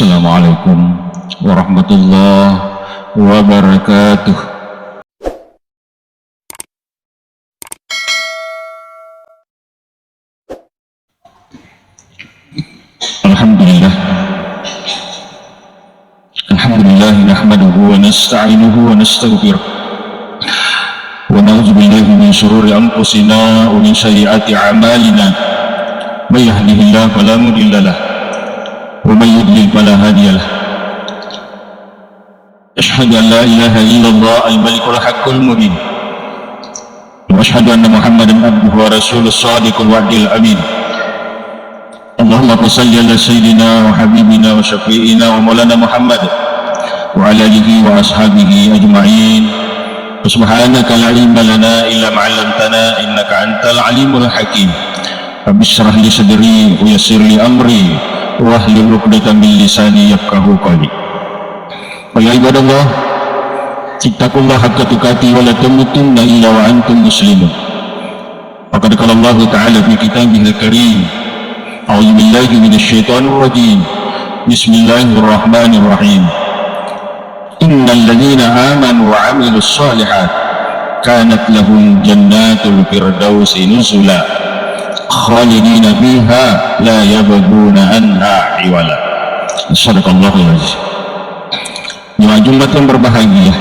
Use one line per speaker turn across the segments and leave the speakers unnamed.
Assalamualaikum warahmatullahi wabarakatuh. Alhamdulillah. Alhamdulillah nahmaduhu wa nasta'inuhu wa nastaghfiruh. Wa na'udzu billahi min shururi anfusina wa min sayyiati a'malina. May yahdihillahu fala mudilla lahu wa may yudlil fala hadiya lahu. Asyhadu an la ilaha illallah al-malikul haqqul mubin. Wa asyhadu anna Muhammadan abduhu wa rasuluhu shadiqul wa'dil amin. Allahumma shalli ala sayyidina wa habibina wa syafi'ina wa maulana Muhammad wa ala alihi wa ashabihi ajma'in. Subhanaka la ilma lana illa ma 'allamtana innaka antal alimul hakim. Rabbi shrah li sadri wa yassir li amri wa hlul 'uqdatam min lisani yafqahu qawli. Ya ibadallah, ittaqullaha haqqa tuqatih wa la tamutunna illa wa antum muslimun. Faqad qala Allah ta'ala fi kitabihil karim, a'udzu billahi minasyaitonir rajim. Bismillahirrahmanirrahim. Innal ladzina amanu wa 'amilus shalihat kanat lahum jannatul firdausi nuzula khalidina fiha la yabghuna anha hiwala. Shadaqallahul azim. Jumat yang berbahagia,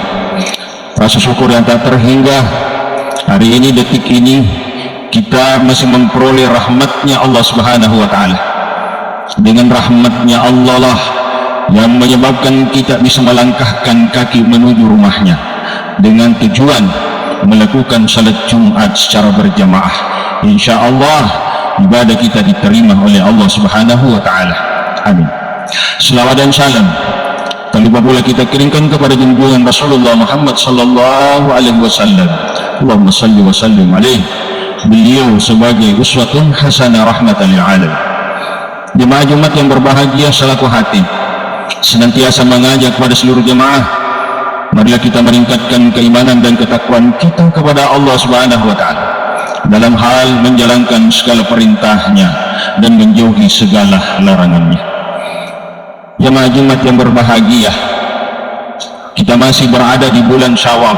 rasa syukur yang tak terhingga, hari ini, detik ini kita masih memperoleh rahmatnya Allah Subhanahu wa ta'ala. Dengan rahmatnya Allah lah yang menyebabkan kita bisa melangkahkan kaki menuju rumahnya dengan tujuan melakukan salat Jumat secara berjamaah. Insya Allah ibadah kita diterima oleh Allah Subhanahu wa ta'ala. Amin. Selawat dan salam tak lupa pula kita kirimkan kepada junjungan Rasulullah Muhammad sallallahu alaihi wasallam. Allahumma salli wa sallim alaihi. Beliau sebagai uswatun hasanah rahmatan lil alamin. Jemaah Jumat yang berbahagia, selaku hati senantiasa mengajak kepada seluruh jemaah, marilah kita meningkatkan keimanan dan ketakwaan kita kepada Allah Subhanahu wa ta'ala dalam hal menjalankan segala perintahnya dan menjauhi segala larangannya. Jemaah Jumat yang berbahagia, kita masih berada di bulan Syawal.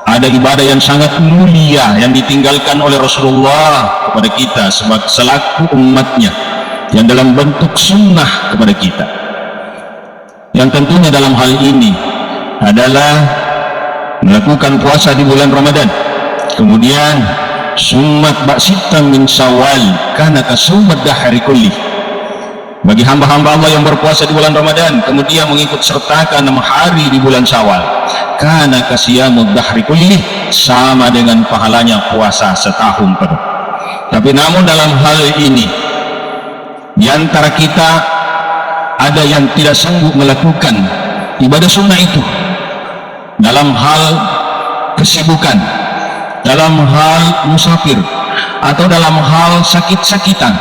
Ada ibadah yang sangat mulia yang ditinggalkan oleh Rasulullah kepada kita selaku umatnya, yang dalam bentuk sunnah kepada kita, yang tentunya dalam hal ini adalah melakukan puasa di bulan Ramadan. Kemudian summat ba'sitan min Syawal kana kasumad dahri kulli. Bagi hamba-hamba Allah yang berpuasa di bulan Ramadan kemudian mengikut sertakan 6 hari di bulan Syawal, kana kasiyamud dahri kulli, sama dengan pahalanya puasa setahun penuh. Tapi namun dalam hal ini di antara kita ada yang tidak sanggup melakukan ibadah sunnah itu dalam hal kesibukan, dalam hal musafir, atau dalam hal sakit-sakitan.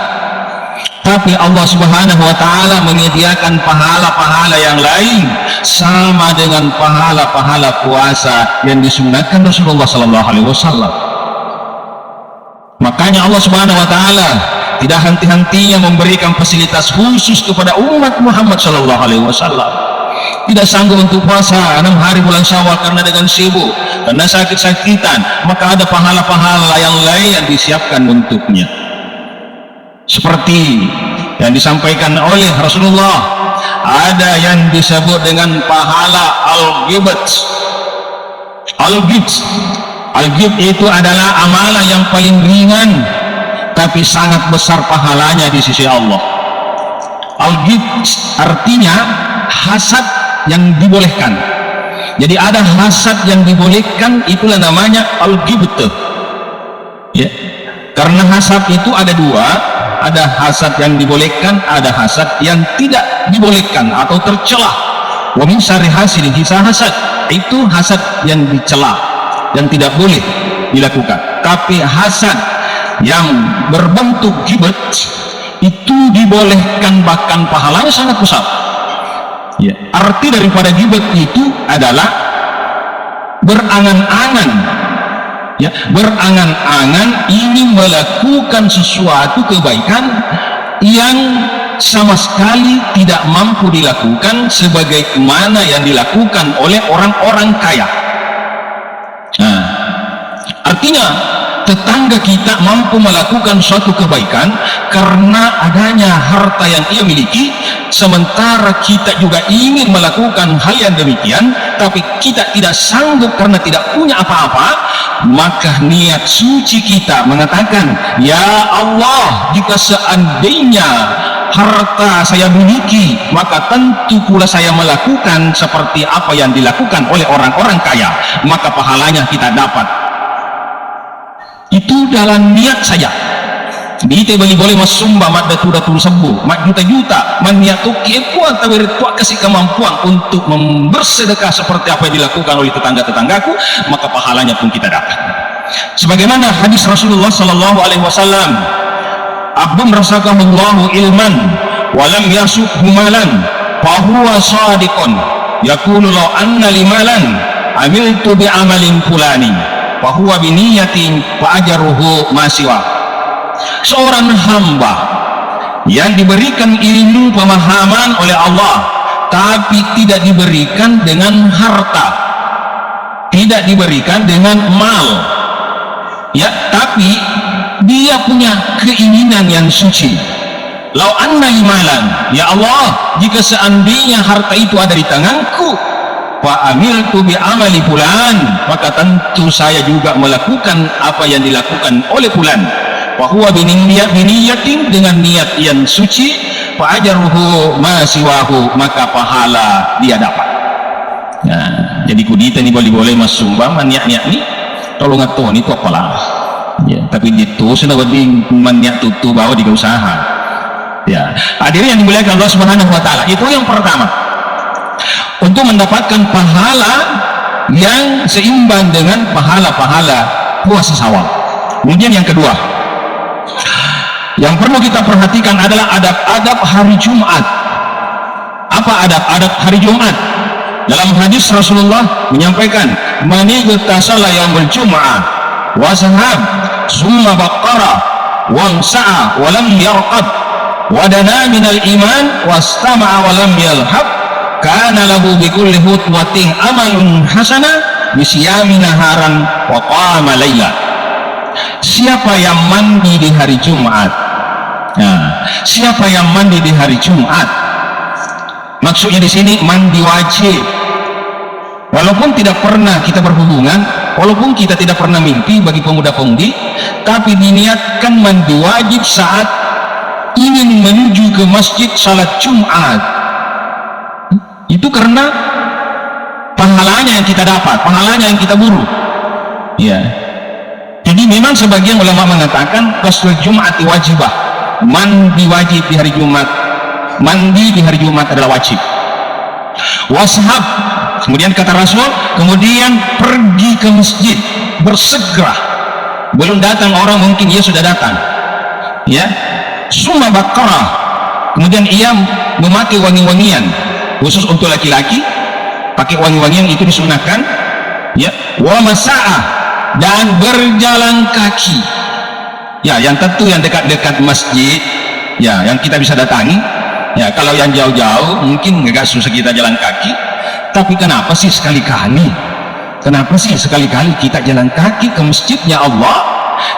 Tapi Allah Subhanahu wa ta'ala menyediakan pahala-pahala yang lain sama dengan pahala-pahala puasa yang disunnahkan Rasulullah sallallahu alaihi wasallam. Makanya Allah Subhanahu wa ta'ala tidak henti-hentinya memberikan fasilitas khusus kepada umat Muhammad sallallahu alaihi wasallam. Tidak sanggup untuk puasa 6 hari bulan Syawal karena dengan sibuk, karena sakit-sakitan, maka ada pahala-pahala yang lain yang disiapkan untuknya. Seperti yang disampaikan oleh Rasulullah, ada yang disebut dengan pahala al-ghibat. Al-ghib itu adalah amalan yang paling ringan tapi sangat besar pahalanya di sisi Allah. Al-ghib artinya hasad yang dibolehkan. Jadi ada hasad yang dibolehkan, itulah namanya al-ghibat. Ya. Karena hasad itu ada dua, ada hasad yang dibolehkan, ada hasad yang tidak dibolehkan atau tercela. Wa min syarri hasidin idza hasad, itu hasad yang dicela, yang tidak boleh dilakukan. Tapi hasad yang berbentuk ghibat itu dibolehkan, bahkan pahalanya sangat besar. Ya, arti daripada ghibat itu adalah berangan-angan, ya, berangan-angan ingin melakukan sesuatu kebaikan yang sama sekali tidak mampu dilakukan sebagaimana yang dilakukan oleh orang-orang kaya. Nah, artinya tetangga kita mampu melakukan suatu kebaikan karena adanya harta yang ia miliki, sementara kita juga ingin melakukan hal yang demikian tapi kita tidak sanggup karena tidak punya apa-apa, maka niat suci kita mengatakan, ya Allah, jika seandainya harta saya miliki, maka tentu pula saya melakukan seperti apa yang dilakukan oleh orang-orang kaya, maka pahalanya kita dapat. Itu dalam niat saja. Dite bagi boleh masumba mat datul sembuh mat juta-juta man niat tu kepuan tawir tua kasih kemampuan untuk bersedekah seperti apa yang dilakukan oleh tetangga-tetanggaku, maka pahalanya pun kita dapat. Sebagaimana hadis Rasulullah sallallahu alaihi wasallam, abdun rasaqahullahu ilman wa lam yasubhu malan fa huwa shadiqun yaqulu law anna limalan amiltu bi amalin fulani wa huwa bi niyatin wa ajruhu ma siwa. Seorang hamba yang diberikan ilmu pemahaman oleh Allah tapi tidak diberikan dengan harta, tidak diberikan dengan mal, ya, tapi dia punya keinginan yang suci. Lau anna limalan, ya Allah, jika seandainya harta itu ada di tanganku, fa amiltu bi amali fulan, maka tentu saya juga melakukan apa yang dilakukan oleh fulan. Wa huwa biniyatin, dengan niat yang suci, fa ajruhu ma siwahu, maka pahala dia dapat. Nah, jadi kudita ni boleh-boleh mas sumbang niat-niat ni tolong ato ni tu apalah. Ya, tapi itu sudah berding maniat tutu bawa di usaha. Ya, hadirin yang dimuliakan Allah Subhanahu wa taala, itu yang pertama. Untuk mendapatkan pahala yang seimbang dengan pahala-pahala puasa Syawal. Kemudian yang kedua, yang perlu kita perhatikan adalah adab-adab hari Jumat. Apa adab-adab hari Jumat? Dalam hadis Rasulullah menyampaikan, man igtasala yaumul jum'ah wa sahab summa baqara wa sa'a wa lam yarqab wa dana minal iman wastama'a wa lam yalhab kana lahu bi kulli hutwatin amalun hasanah bi siyami naharan wa qama laila. Siapa yang mandi di hari Jumat? Nah, siapa yang mandi di hari Jumat? Maksudnya di sini mandi wajib. Walaupun tidak pernah kita berhubungan, walaupun kita tidak pernah mimpi bagi pemuda-pemudi, tapi diniatkan mandi wajib saat ingin menuju ke masjid salat Jumat. Itu karena pahalanya yang kita dapat, pahalanya yang kita buru. Ya. Jadi memang sebagian ulama mengatakan ghusl Jum'ati wajibah, mandi wajib di hari Jumat, mandi di hari Jumat adalah wajib. Washab, kemudian kata Rasul, kemudian pergi ke masjid bersegera, belum datang orang mungkin ia sudah datang, ya. Summa baqarah, kemudian ia memakai wangi-wangian khusus untuk laki-laki, pakai wangi-wangian itu disunahkan, ya. Wa masa'ah, dan berjalan kaki, ya, yang tentu yang dekat-dekat masjid, ya, yang kita bisa datangi, ya. Kalau yang jauh-jauh mungkin agak susah kita jalan kaki, tapi kenapa sih sekali-kali kita jalan kaki ke masjidnya Allah?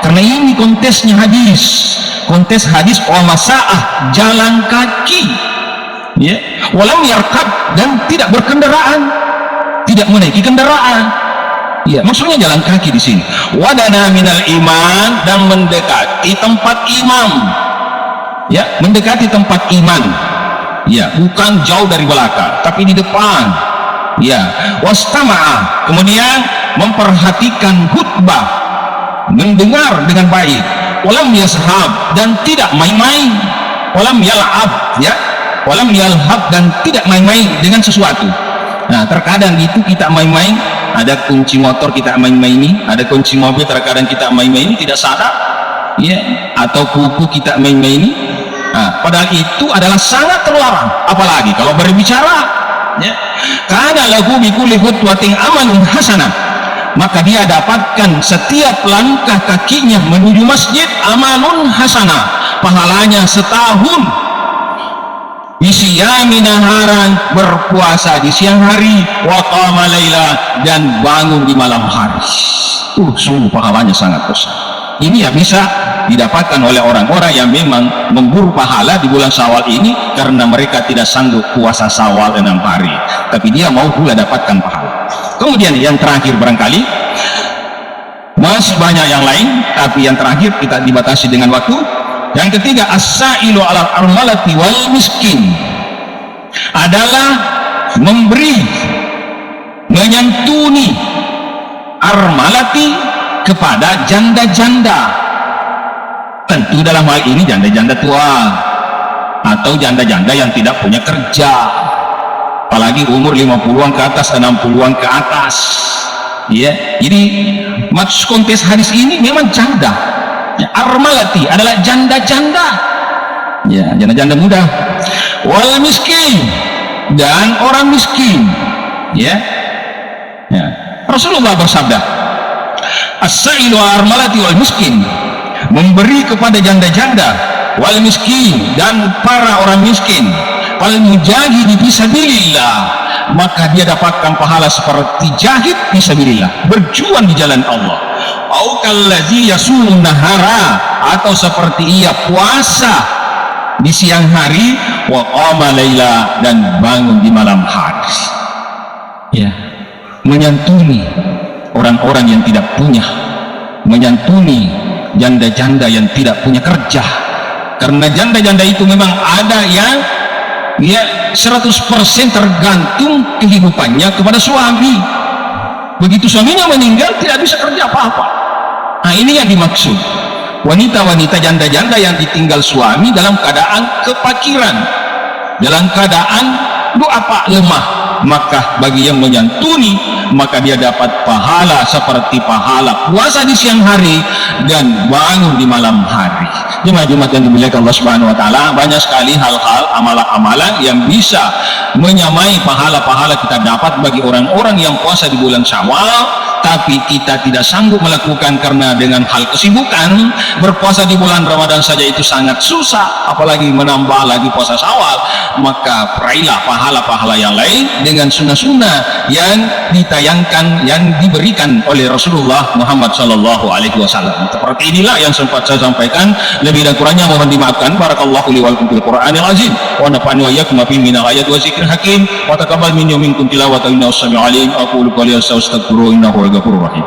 Karena ini kontesnya hadis, kontes hadis wa masa'ah, jalan kaki, ya. Walam yarkab, dan tidak berkendaraan, tidak menaiki kendaraan. Ya, maksudnya jalan kaki di sini. Wadana minal iman, dan mendekati tempat imam. Ya, mendekati tempat iman. Ya, bukan jauh dari belakang, tapi di depan. Ya, wastama'a, kemudian memperhatikan khutbah, mendengar dengan baik. Walam yashab, dan tidak main-main. Walam yal'ab, ya. Walam yalhab, dan tidak main-main dengan sesuatu. Nah, terkadang itu kita main-main, ada kunci motor kita main-maini, ada kunci mobil terkadang kita main-maini tidak sadar, ya, atau kuku kita main-maini. Nah, padahal itu adalah sangat terlarang, apalagi kalau berbicara, ya. Karena lahu bi kulli khutwatin amalun hasanah, maka dia dapatkan setiap langkah kakinya menuju masjid amalun hasanah, pahalanya setahun. Bisiyami naharan, berpuasa di siang hari, wa qama laila, dan bangun di malam hari. Sungguh pahalanya sangat besar. Ini ya bisa didapatkan oleh orang-orang yang memang memburu pahala di bulan Syawal ini karena mereka tidak sanggup puasa Syawal 6 hari, tapi dia mau pula dapatkan pahala. Kemudian yang terakhir, barangkali masih banyak yang lain, tapi yang terakhir kita dibatasi dengan waktu. Yang ketiga, as-sa'ilu ala armalati wal miskin, adalah memberi, menyantuni armalati kepada janda-janda. Tentu dalam hal ini janda-janda tua atau janda-janda yang tidak punya kerja, apalagi umur 50-an ke atas, 60-an ke atas, ya. Jadi maksud konteks hadis ini memang janda ya. Armalati adalah janda-janda ya, janda-janda muda. Wal miskin, dan orang miskin ya. Rasulullah bersabda, as-sa'ilu armalati wal miskin, memberi kepada janda-janda, wal miskin, dan para orang miskin, wal mujahidi fisabilillah, maka dia dapatkan pahala seperti jahid fisabilillah, berjuang di jalan Allah. Au kallazi yasumun nahara, atau seperti ia puasa di siang hari, wa qama laila, dan bangun di malam hari ya. Menyantuni orang-orang yang tidak punya, menyantuni janda-janda yang tidak punya kerja, karena janda-janda itu memang ada yang ya 100% tergantung kehidupannya kepada suami. Begitu suaminya meninggal tidak bisa kerja apa-apa. Nah, ini yang dimaksud, wanita-wanita janda-janda yang ditinggal suami dalam keadaan kefakiran, dalam keadaan lemah, maka bagi yang menyantuni, maka dia dapat pahala seperti pahala puasa di siang hari dan bangun di malam hari. Jemaah-jemaah yang dimuliakan Allah Subhanahu wa taala, banyak sekali hal-hal, amalan-amalan yang bisa menyamai pahala-pahala kita dapat bagi orang-orang yang puasa di bulan Syawal, tapi kita tidak sanggup melakukan karena dengan hal kesibukan. Berpuasa di bulan Ramadan saja itu sangat susah, apalagi menambah lagi puasa Syawal. Maka peraihlah pahala-pahala yang lain dengan sunnah-sunnah yang ditayangkan, yang diberikan oleh Rasulullah Muhammad Sallallahu Alaihi Wasallam. Seperti inilah yang sempat saya sampaikan. Lebih dan kurangnya mohon dimaafkan. Barakallahu li wa lakum fil Qur'anil azim, wa nafa'ani wa iyyakum bima minal ayat wa zikril hakim, wa taqabbal minni wa minkum tilawatan innahu samiul alim. Aqulu qawli astaghfirullaha innahu ghafurur rahim.